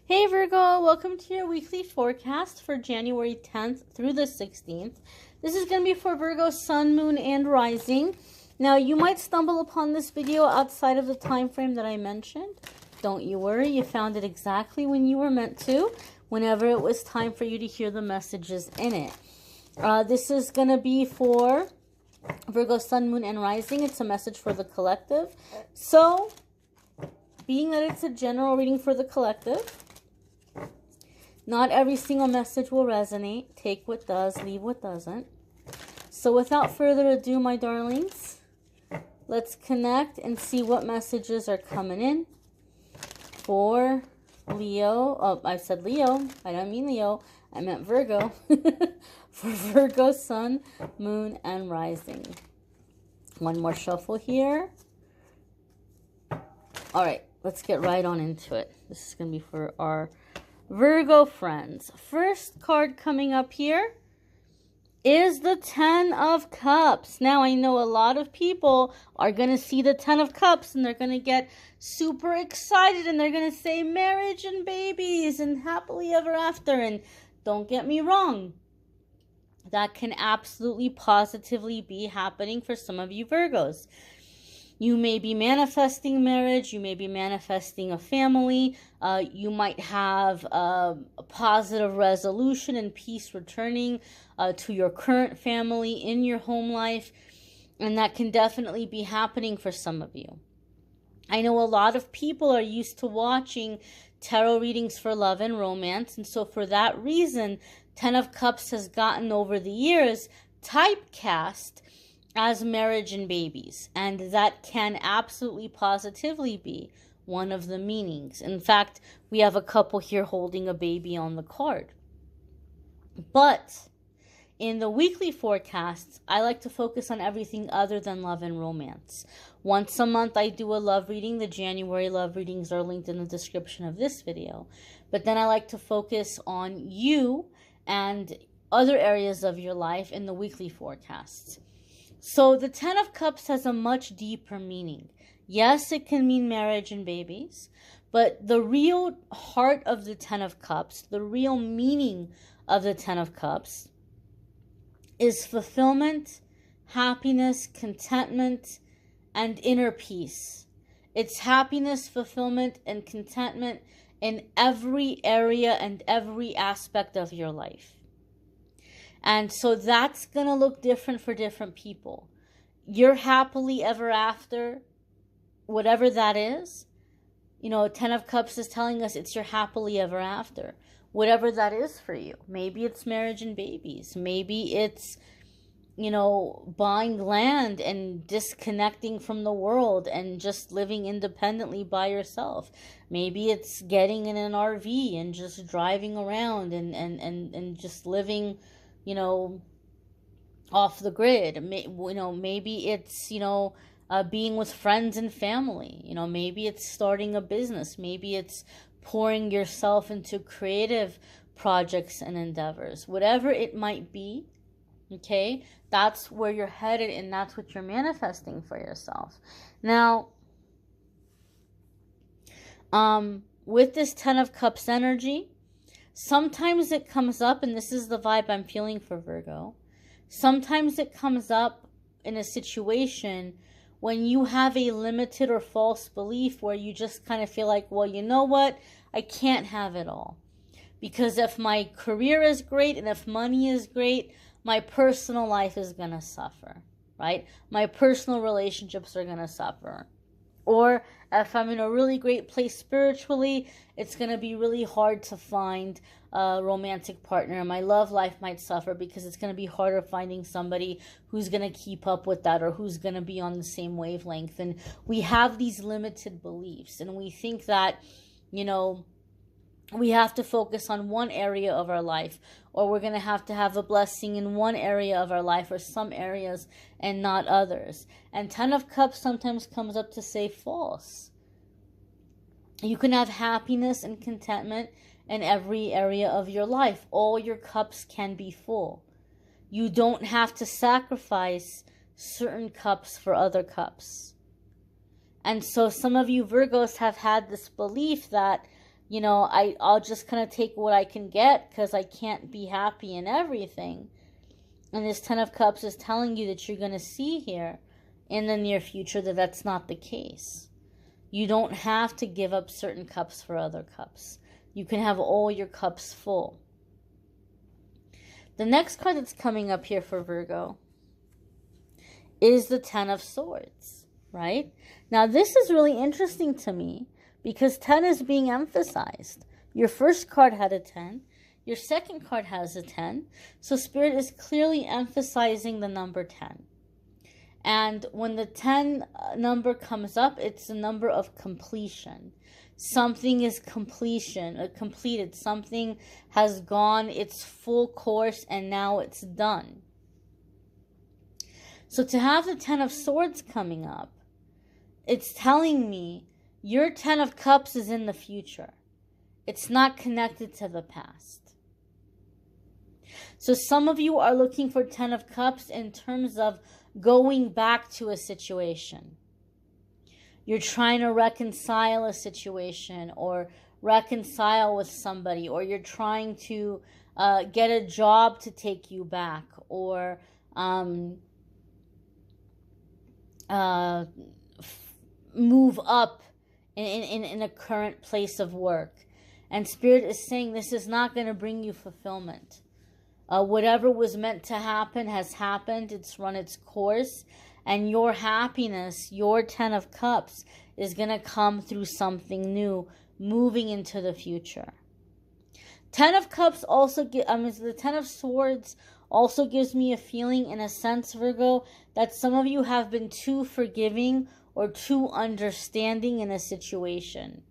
Hey Virgo, welcome to your weekly forecast for January 10th through the 16th. This is going to be for Virgo, Sun, Moon, and Rising. Now, you might stumble upon this video outside of the time frame that I mentioned. Don't you worry, you found it exactly when you were meant to, whenever it was time for you to hear the messages in it. This is going to be for Virgo, Sun, Moon, and Rising. It's a message for the collective. So, being that it's a general reading for the collective, not every single message will resonate. Take what does, leave what doesn't. So without further ado, my darlings, let's connect and see what messages are coming in for Leo. Oh, I said Leo. I don't mean Leo. I meant Virgo. For Virgo, Sun, Moon, and Rising. One more shuffle here. All right, let's get right on into it. This is going to be for our Virgo friends. First card coming up here is the Ten of Cups. Now, I know a lot of people are going to see the Ten of Cups and they're going to get super excited and they're going to say marriage and babies and happily ever after. And don't get me wrong, that can absolutely positively be happening for some of you Virgos. You may be manifesting marriage. You may be manifesting a family. You might have a positive resolution and peace returning to your current family in your home life. And that can definitely be happening for some of you. I know a lot of people are used to watching tarot readings for love and romance. And so for that reason, Ten of Cups has gotten over the years typecast as marriage and babies, and that can absolutely positively be one of the meanings. In fact, we have a couple here holding a baby on the card. But in the weekly forecasts, I like to focus on everything other than love and romance. Once a month, I do a love reading. The January love readings are linked in the description of this video. But then I like to focus on you and other areas of your life in the weekly forecasts. So the Ten of Cups has a much deeper meaning. Yes, it can mean marriage and babies, but the real heart of the Ten of Cups, the real meaning of the Ten of Cups is fulfillment, happiness, contentment, and inner peace. It's happiness, fulfillment, and contentment in every area and every aspect of your life. And so that's going to look different for different people. Your happily ever after, whatever that is, you know, Ten of Cups is telling us it's your happily ever after. Whatever that is for you. Maybe it's marriage and babies. Maybe it's, you know, buying land and disconnecting from the world and just living independently by yourself. Maybe it's getting in an RV and just driving around and just living, you know, off the grid. You know, maybe it's, you know, being with friends and family. You know, maybe it's starting a business. Maybe it's pouring yourself into creative projects and endeavors. Whatever it might be, okay, that's where you're headed and that's what you're manifesting for yourself. Now, with this Ten of Cups energy, sometimes it comes up, and this is the vibe I'm feeling for Virgo. Sometimes it comes up in a situation when you have a limited or false belief where you just kind of feel like, well, you know what? I can't have it all. Because if my career is great and if money is great, my personal life is going to suffer, right? My personal relationships are going to suffer. Or if I'm in a really great place spiritually, it's going to be really hard to find a romantic partner. My love life might suffer because it's going to be harder finding somebody who's going to keep up with that or who's going to be on the same wavelength. And we have these limited beliefs and we think that, you know, we have to focus on one area of our life, or we're going to have a blessing in one area of our life or some areas and not others. And Ten of Cups sometimes comes up to say false. You can have happiness and contentment in every area of your life. All your cups can be full. You don't have to sacrifice certain cups for other cups. And so some of you Virgos have had this belief that you know, I'll just kind of take what I can get because I can't be happy in everything. And this Ten of Cups is telling you that you're going to see here in the near future that that's not the case. You don't have to give up certain cups for other cups. You can have all your cups full. The next card that's coming up here for Virgo is the Ten of Swords, right? Now, this is really interesting to me because 10 is being emphasized. Your first card had a 10. Your second card has a 10. So Spirit is clearly emphasizing the number 10. And when the 10 number comes up, it's the number of completion. Something is completed. Something has gone its full course and now it's done. So to have the 10 of Swords coming up, it's telling me your 10 of Cups is in the future. It's not connected to the past. So some of you are looking for 10 of Cups in terms of going back to a situation. You're trying to reconcile a situation or reconcile with somebody, or you're trying to get a job to take you back, or move up in a current place of work. And Spirit is saying this is not going to bring you fulfillment. Whatever was meant to happen has happened. It's run its course. And your happiness, your 10 of Cups, is going to come through something new, moving into the future. 10 of Cups also, the 10 of Swords also gives me a feeling, in a sense, Virgo, that some of you have been too forgiving or too understanding in a situation.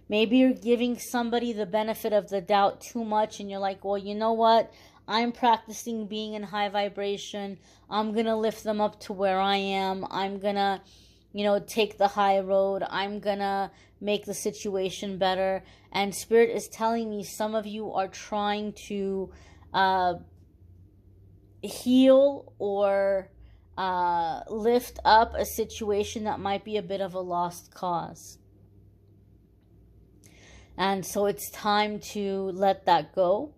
Maybe you're giving somebody the benefit of the doubt too much and you're like, well, you know what? I'm practicing being in high vibration. I'm going to lift them up to where I am. I'm going to, take the high road. I'm going to make the situation better. And Spirit is telling me some of you are trying to heal or lift up a situation that might be a bit of a lost cause. And so it's time to let that go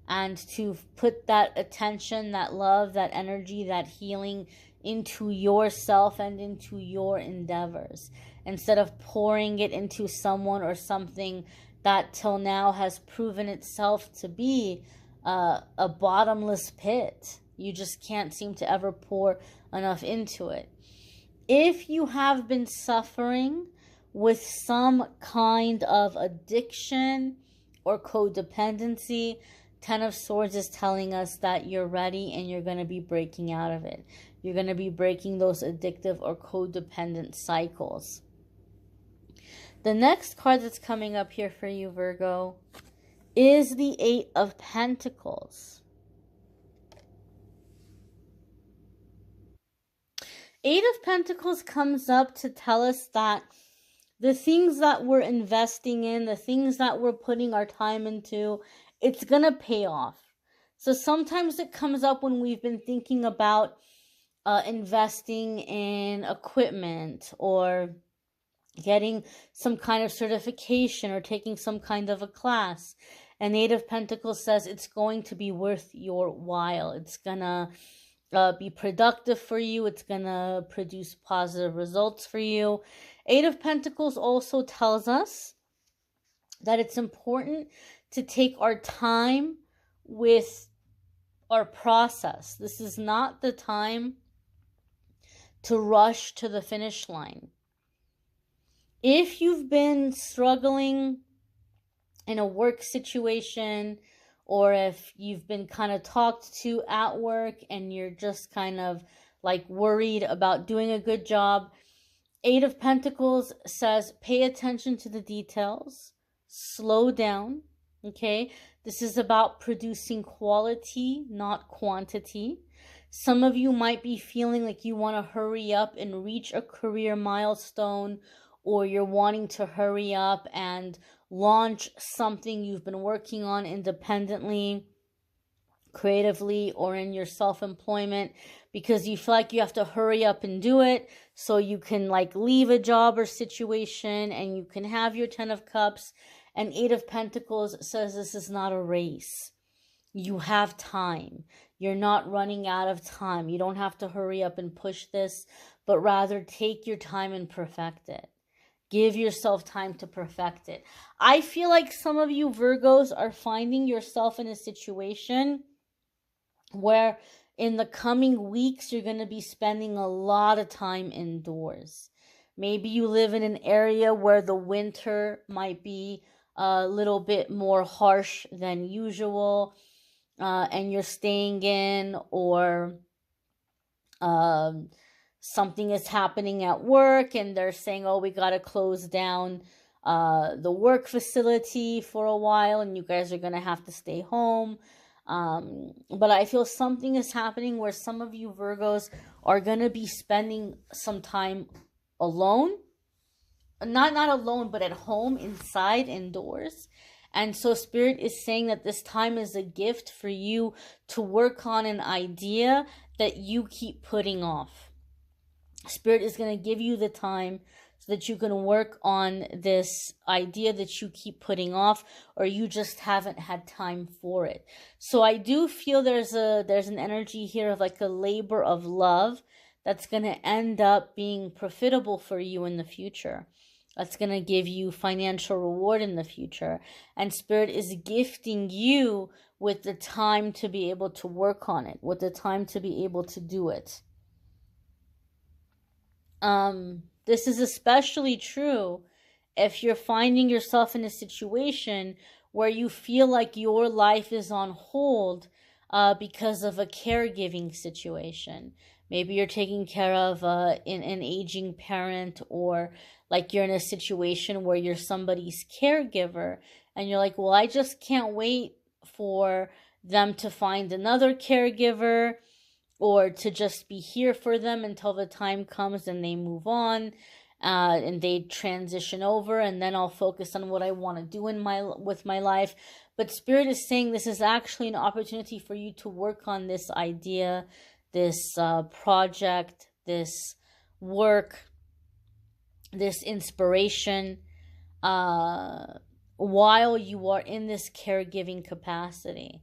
and to put that attention, that love, that energy, that healing into yourself and into your endeavors, instead of pouring it into someone or something that till now has proven itself to be a bottomless pit. You just can't seem to ever pour enough into it. If you have been suffering with some kind of addiction or codependency, 10 of Swords is telling us that you're ready and you're going to be breaking out of it. You're going to be breaking those addictive or codependent cycles. The next card that's coming up here for you, Virgo, is the 8 of Pentacles. 8 of Pentacles comes up to tell us that the things that we're investing in, the things that we're putting our time into, it's going to pay off. So sometimes it comes up when we've been thinking about investing in equipment or getting some kind of certification or taking some kind of a class. And 8 of Pentacles says it's going to be worth your while. It's going to be productive for you. It's going to produce positive results for you. 8 of Pentacles also tells us that it's important to take our time with our process. This is not the time to rush to the finish line. If you've been struggling in a work situation, or if you've been kind of talked to at work and you're just kind of like worried about doing a good job, 8 of Pentacles says pay attention to the details, slow down, okay? This is about producing quality, not quantity. Some of you might be feeling like you want to hurry up and reach a career milestone, or you're wanting to hurry up and launch something you've been working on independently, creatively, or in your self-employment. because you feel like you have to hurry up and do it so you can like leave a job or situation and you can have your 10 of Cups. And 8 of Pentacles says this is not a race. You have time. You're not running out of time. You don't have to hurry up and push this, but rather take your time and perfect it. Give yourself time to perfect it. I feel like some of you Virgos are finding yourself in a situation where in the coming weeks, you're going to be spending a lot of time indoors. Maybe you live in an area where the winter might be a little bit more harsh than usual, and you're staying in, or something is happening at work and they're saying, oh, we got to close down the work facility for a while and you guys are going to have to stay home. But I feel something is happening where some of you Virgos are going to be spending some time alone. Not alone, but at home, inside, indoors. And so Spirit is saying that this time is a gift for you to work on an idea that you keep putting off. Spirit is going to give you the time so that you can work on this idea that you keep putting off, or you just haven't had time for it. So I do feel there's an energy here of like a labor of love that's going to end up being profitable for you in the future. That's going to give you financial reward in the future. And Spirit is gifting you with the time to be able to work on it, with the time to be able to do it. This is especially true if you're finding yourself in a situation where you feel like your life is on hold because of a caregiving situation. Maybe you're taking care of an aging parent, or like you're in a situation where you're somebody's caregiver and you're like, well, I just can't wait for them to find another caregiver, or to just be here for them until the time comes and they move on and they transition over, and then I'll focus on what I want to do with my life. But Spirit is saying this is actually an opportunity for you to work on this idea, this project, this work, this inspiration, while you are in this caregiving capacity.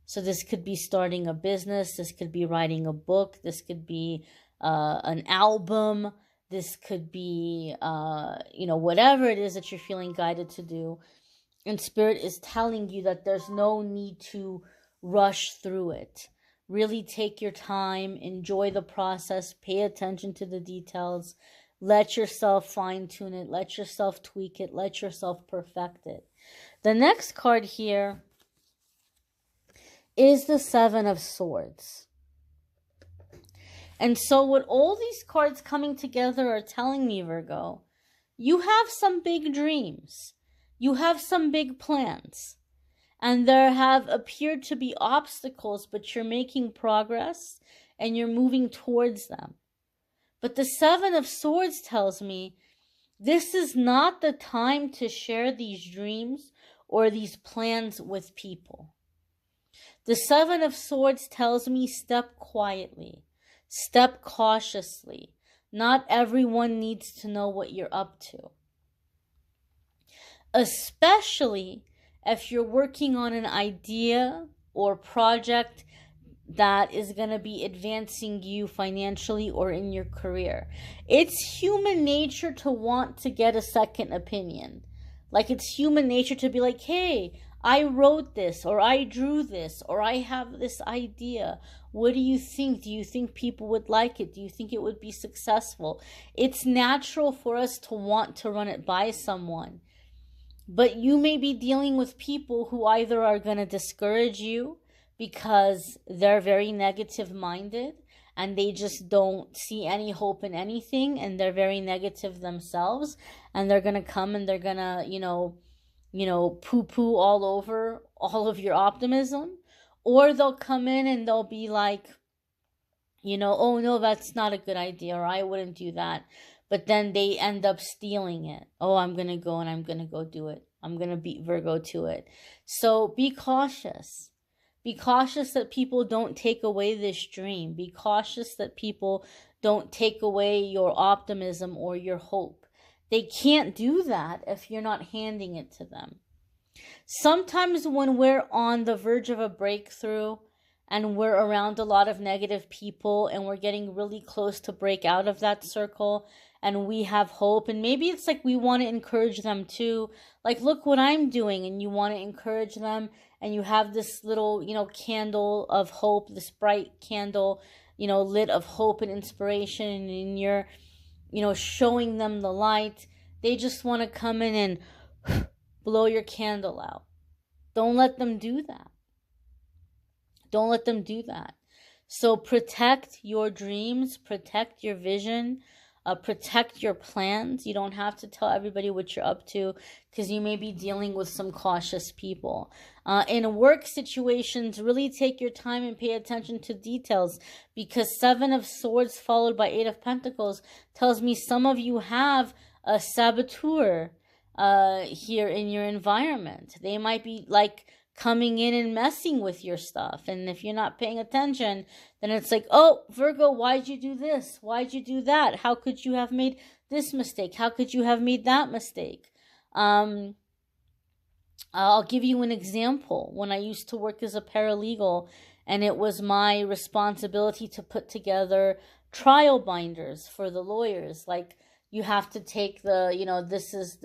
So this could be starting a business, this could be writing a book, this could be an album, this could be, whatever it is that you're feeling guided to do. And Spirit is telling you that there's no need to rush through it. Really take your time, enjoy the process, pay attention to the details, let yourself fine-tune it, let yourself tweak it, let yourself perfect it. The next card here is the 7 of Swords. And so what all these cards coming together are telling me, Virgo, you have some big dreams. You have some big plans. And there have appeared to be obstacles, but you're making progress and you're moving towards them. But the 7 of Swords tells me this is not the time to share these dreams or these plans with people. The 7 of Swords tells me step quietly, step cautiously. Not everyone needs to know what you're up to. Especially if you're working on an idea or project that is going to be advancing you financially or in your career. It's human nature to want to get a second opinion. Like, it's human nature to be like, hey, I wrote this, or I drew this, or I have this idea. What do you think? Do you think people would like it? Do you think it would be successful? It's natural for us to want to run it by someone. But you may be dealing with people who either are going to discourage you because they're very negative minded and they just don't see any hope in anything, and they're very negative themselves, and they're going to come and they're going to, poo-poo all over all of your optimism. Or they'll come in and they'll be like, oh no, that's not a good idea, or I wouldn't do that. But then they end up stealing it. Oh, I'm going to go and I'm going to go do it. I'm going to beat Virgo to it. So be cautious. Be cautious that people don't take away this dream. Be cautious that people don't take away your optimism or your hope. They can't do that if you're not handing it to them. Sometimes when we're on the verge of a breakthrough and we're around a lot of negative people and we're getting really close to break out of that circle and we have hope, and maybe it's like we want to encourage them too, like, look what I'm doing, and you want to encourage them, and you have this little, candle of hope, this bright candle, lit of hope and inspiration, and you're, showing them the light. They just want to come in and blow your candle out. Don't let them do that. Don't let them do that. So protect your dreams, protect your vision, protect your plans. You don't have to tell everybody what you're up to because you may be dealing with some cautious people. In work situations, really take your time and pay attention to details, because 7 of Swords followed by 8 of Pentacles tells me some of you have a saboteur here in your environment. They might be like coming in and messing with your stuff, and if you're not paying attention, then it's like, oh, Virgo, why'd you do this? Why'd you do that? How could you have made this mistake? How could you have made that mistake? I'll give you an example. When I used to work as a paralegal, and it was my responsibility to put together trial binders for the lawyers, like, you have to take the, this is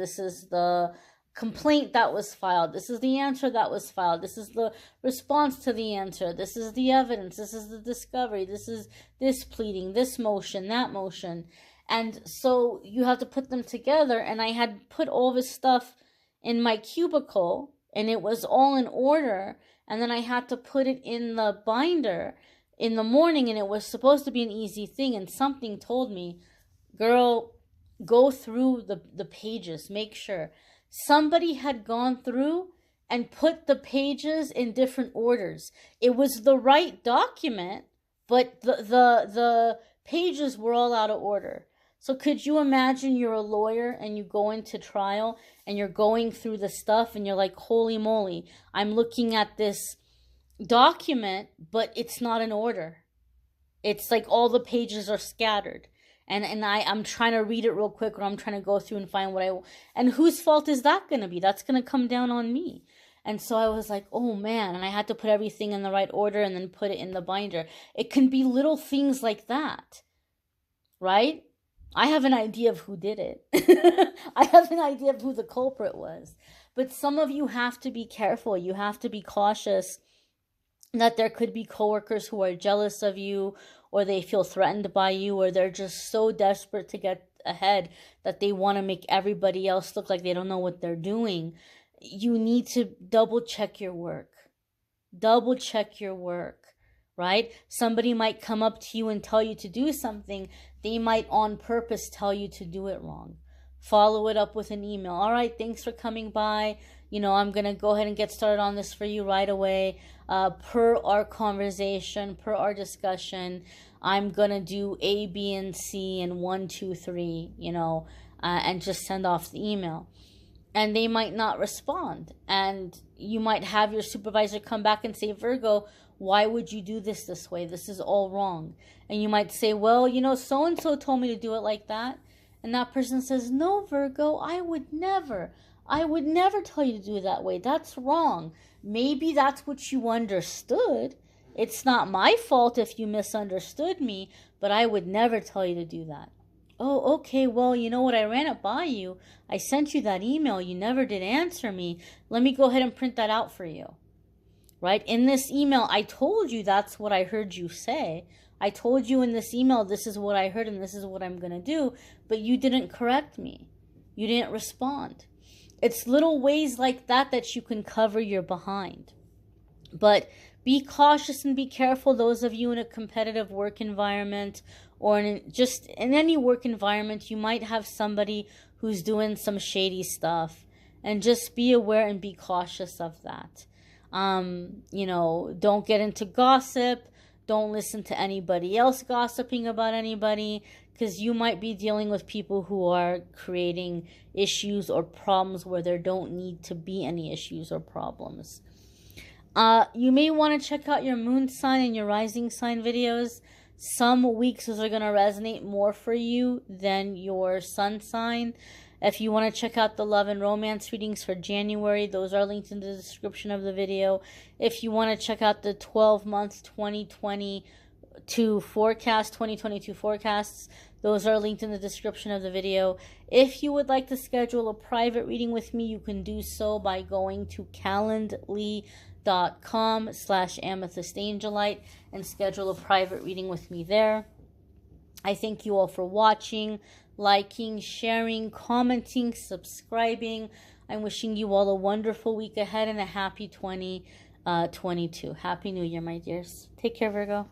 the complaint that was filed. This is the answer that was filed. This is the response to the answer. This is the evidence. This is the discovery. This is this pleading, this motion, that motion. And so you have to put them together. And I had put all this stuff in my cubicle, and it was all in order. And then I had to put it in the binder in the morning, and it was supposed to be an easy thing. And something told me, girl, go through the pages, make sure. Somebody had gone through and put the pages in different orders. It was the right document, but the pages were all out of order. So could you imagine you're a lawyer and you go into trial and you're going through the stuff and you're like, holy moly, I'm looking at this document, but it's not in order. It's like all the pages are scattered. And I'm trying to read it real quick, or I'm trying to go through and find what I want. And whose fault is that going to be? That's going to come down on me. And so I was like, oh man, and I had to put everything in the right order and then put it in the binder. It can be little things like that, right? I have an idea of who did it. I have an idea of who the culprit was. But some of you have to be careful. You have to be cautious that there could be coworkers who are jealous of you, or they feel threatened by you, or they're just so desperate to get ahead that they want to make everybody else look like they don't know what they're doing. You need to double check your work. Double check your work, right? Somebody might come up to you and tell you to do something. They might on purpose tell you to do it wrong. Follow it up with an email. All right, thanks for coming by. I'm going to go ahead and get started on this for you right away. Per our conversation, per our discussion, I'm going to do A, B, and C, and 1, 2, 3, and just send off the email. And they might not respond. And you might have your supervisor come back and say, Virgo, why would you do this way? This is all wrong. And you might say, well, so-and-so told me to do it like that. And that person says, no, Virgo, I would never tell you to do it that way. That's wrong. Maybe that's what you understood. It's not my fault if you misunderstood me, but I would never tell you to do that. Oh, okay, well, you know what? I ran it by you. I sent you that email. You never did answer me. Let me go ahead and print that out for you. Right? In this email, I told you that's what I heard you say. I told you in this email, this is what I heard and this is what I'm going to do, but you didn't correct me. You didn't respond. It's little ways like that you can cover your behind. But be cautious and be careful, those of you in a competitive work environment, or just in any work environment, you might have somebody who's doing some shady stuff. And just be aware and be cautious of that. Don't get into gossip. Don't listen to anybody else gossiping about anybody, because you might be dealing with people who are creating issues or problems where there don't need to be any issues or problems. You may want to check out your moon sign and your rising sign videos. Some weeks those are going to resonate more for you than your sun sign. If you want to check out the love and romance readings for January, those are linked in the description of the video. If you want to check out the 12-month 2022 forecasts, those are linked in the description of the video. If you would like to schedule a private reading with me, you can do so by going to calendly.com/amethystangelite and schedule a private reading with me there. I thank you all for watching, liking, sharing, commenting, subscribing. I'm wishing you all a wonderful week ahead and a happy 2022. Happy New Year, my dears. Take care, Virgo.